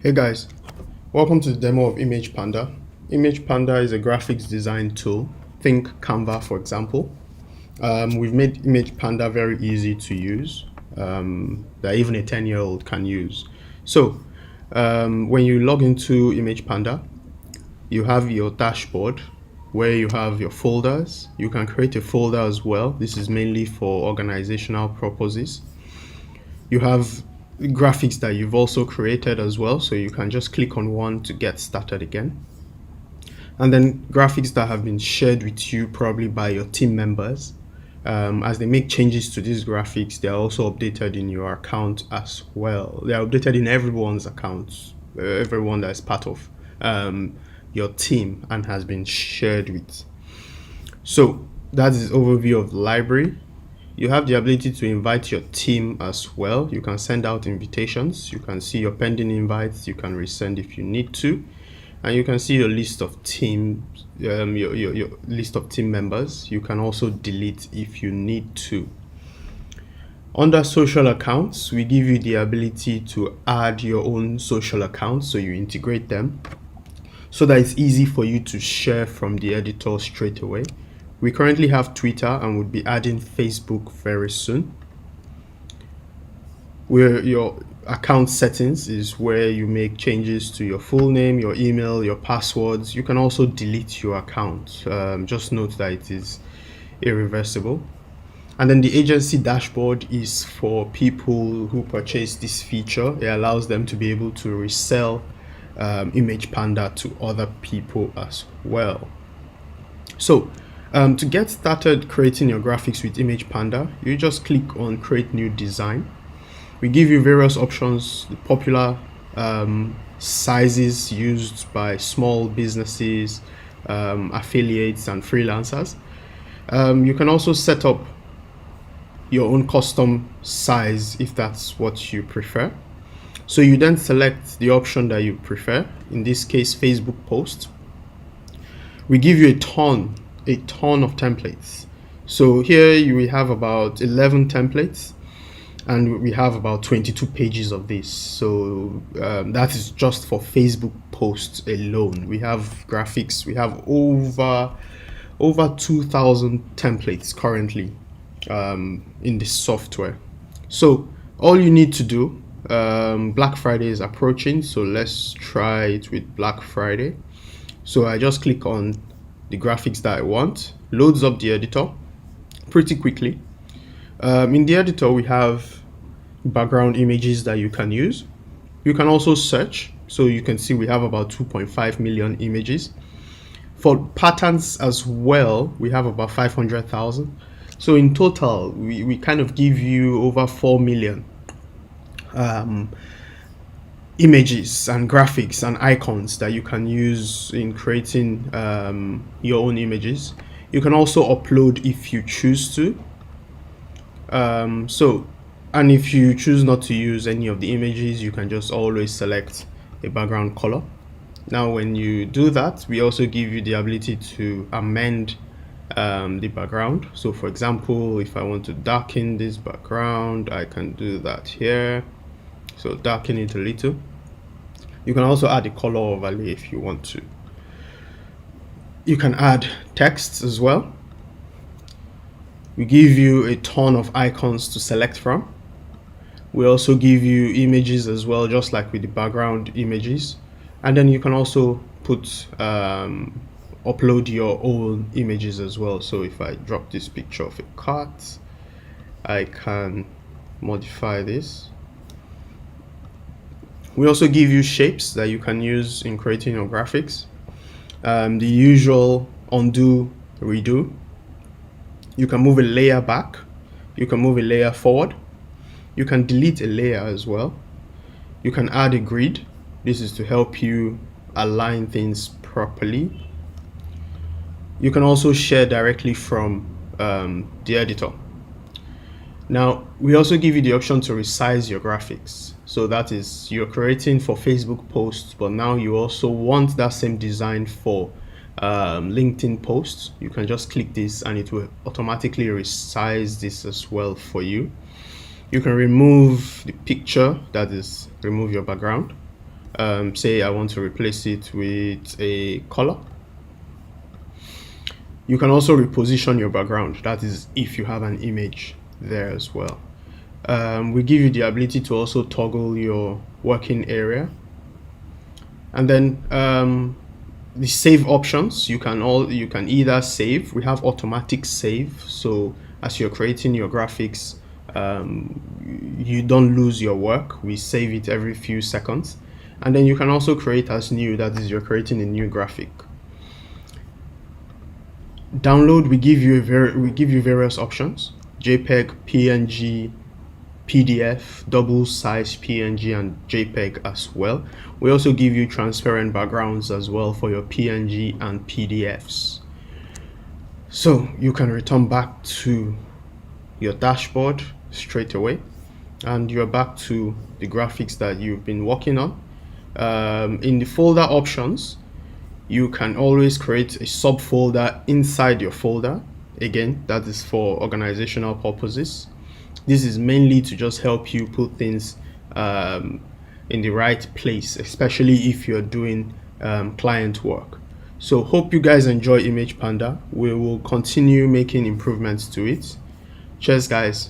Hey guys, welcome to the demo of ImagePanda. ImagePanda is a graphics design tool. Think Canva, for example. We've made ImagePanda very easy to use, that even a 10-year-old can use. So, when you log into ImagePanda, you have your dashboard where you have your folders. You can create a folder as well. This is mainly for organizational purposes. You have graphics that you've also created as well, so you can just click on one to get started again. And then graphics that have been shared with you probably by your team members. As they make changes to these graphics, they are also updated in your account as well. They are updated in everyone's accounts, everyone that is part of your team and has been shared with. So that is overview of the library. You have the ability to invite your team as well. You can send out invitations. You can see your pending invites. You can resend if you need to. And you can see your list of teams, your list of team members. You can also delete if you need to. Under social accounts, we give you the ability to add your own social accounts, so you integrate them so that it's easy for you to share from the editor straight away. We currently have Twitter and would be adding Facebook very soon. Where your account settings is where you make changes to your full name, your email, your passwords. You can also delete your account. Just note that it is irreversible. And then the agency dashboard is for people who purchase this feature. It allows them to be able to resell ImagePanda to other people as well. So to get started creating your graphics with ImagePanda, you just click on create new design. We give you various options, the popular sizes used by small businesses, affiliates and freelancers. You can also set up your own custom size if that's what you prefer. So you then select the option that you prefer, in this case Facebook post. We give you a ton of templates. So here we have about 11 templates and we have about 22 pages of this. So that is just for Facebook posts alone. We have graphics, we have over 2,000 templates currently in this software. So all you need to do, Black Friday is approaching, so let's try it with Black Friday. So I just click on the graphics that I want, loads up the editor pretty quickly. In the editor, we have background images that you can use. You can also search, so you can see we have about 2.5 million images. For patterns as well, we have about 500,000. So in total, we kind of give you over 4 million images and graphics and icons that you can use in creating your own images. You can also upload if you choose to. And if you choose not to use any of the images, you can just always select a background color. Now, when you do that, we also give you the ability to amend the background. So for example, if I want to darken this background, I can do that here. So darken it a little. You can also add a color overlay if you want to. You can add text as well. We give you a ton of icons to select from. We also give you images as well, just like with the background images. And then you can also put upload your own images as well. So if I drop this picture of a cat, I can modify this. We also give you shapes that you can use in creating your graphics. The usual undo, redo. You can move a layer back. You can move a layer forward. You can delete a layer as well. You can add a grid. This is to help you align things properly. You can also share directly from the editor. Now, we also give you the option to resize your graphics. So that is, you're creating for Facebook posts, but now you also want that same design for LinkedIn posts. You can just click this and it will automatically resize this as well for you. You can remove the picture, that is, remove your background. Say I want to replace it with a color. You can also reposition your background. That is if you have an image there as well. We give you the ability to also toggle your working area. And then the save options, you can either save. We have automatic save, so as you're creating your graphics, you don't lose your work. We save it every few seconds. And then you can also create as new, that is, you're creating a new graphic. Download, we give you various options: JPEG, PNG, PDF, double size PNG, and JPEG as well. We also give you transparent backgrounds as well for your PNG and PDFs. So you can return back to your dashboard straight away, and you're back to the graphics that you've been working on. In the folder options, you can always create a subfolder inside your folder. Again, that is for organizational purposes. This is mainly to just help you put things in the right place, especially if you're doing client work. So hope you guys enjoy ImagePanda. We will continue making improvements to it. Cheers, guys.